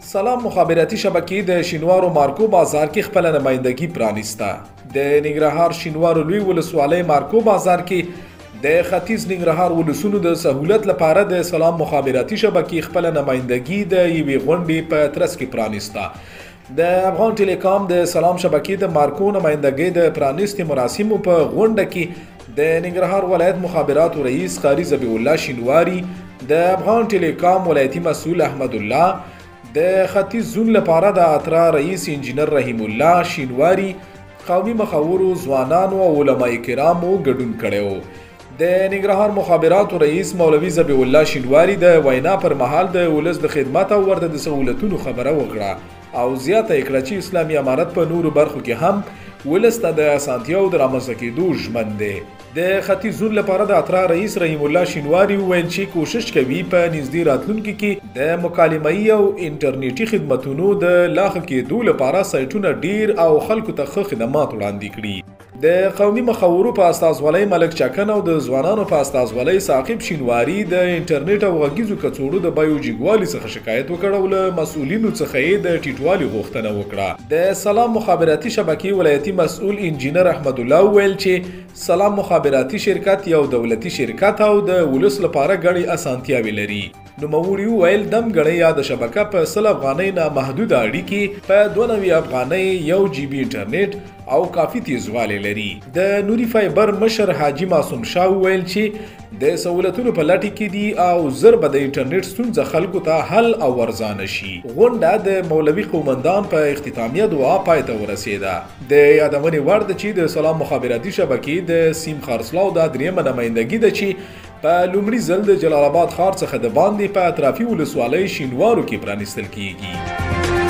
سلام مخابراتي شبکې د شینوارو مارکو بازار کې خپل نمائندګي پرانیسته. د ننګرهار شینوارو لوی ولسوالۍ مارکو بازار کې د ختیځ ننګرهار ولسونو د سہولت لپاره د سلام مخابراتي شبکې خپل نمائندګي د یوې غونډې په ترڅ کې پرانیسته. د افغان ټیلیکام د سلام شبکې د مارکو نمائندګۍ د پرانیستې مراسمو په غونډه کې د ننګرهار ولایت مخابراتو رئیس قاری ذبیح الله شینواری، د افغان ټیلیکام ولایتي مسؤل احمد الله، د ختیځ زون لپاره د اترا رئیس انجینر رحیم الله شینواری، قومي مخورو، ځوانانو او علماء کرامو ګډون کړی و. د ننګرهار مخابراتو رئیس مولوي ذبیح الله شینواری د وینا پر مهال د ولس د خدمت او ورته د سہولتونو خبره وکړه او زیاته یې کړه چې اسلامي امارت په نورو برخو کې هم ولس ته د اسانتیاو د رامنځته کېدو ژمن دی. د ختیځ زون لپاره د اترا رئیس رحیم الله شینواری وویل چې کوشش کوي په نږدې راتلونکي کې د مکالمه‌ایي او انټرنیټي خدمتونو د لا ښه کېدو لپاره سایټونه ډیر او خلکو ته ښه خدمات وړاندې کړي. د قومي مخورو په استازولۍ ملک چکن او د ځوانانو په استازولۍ ثاقب شینواری د انټرنیټ او غږیزو کڅوړو د بیو جګوالي څخه شکایت وکړ او له مسؤلینو څخه یې د ټیټوالي غوښتنه وکړه. د سلام مخابراتي شبکې ولایتي مسؤل انجینر احمد الله وویل چې سلام مخابراتي شرکت یو دولتي شرکت او د ولس لپاره ګڼې اسانتیاوې لري. نوموړي وویل دم ګڼۍ یا د شبکه په 100 افغانۍ نه محدوده اړیکې په 92 افغانۍ 1 جی بي انټرنیټ او کافي تیزوالی لري. د نوري فایبر مشر حاجي معصوم شاه وویل چې د سہولتونو په لټه کې دي او زر به د انټرنیټ ستونزه خلکو ته حل او ارزانه شي. غونډه د مولوي قومندان په اختتامیه دعا پای ته ورسېده. د یادونې وړ ده چې د سلام مخابراتي شبکې د سیم خرڅلاو دا درېیمه نمایندګي ده چې په لومړي ځل د جلال آباد ښار څخه د باندې په اطرافي ولسوالۍ شینوارو کې پرانیستل کیږي.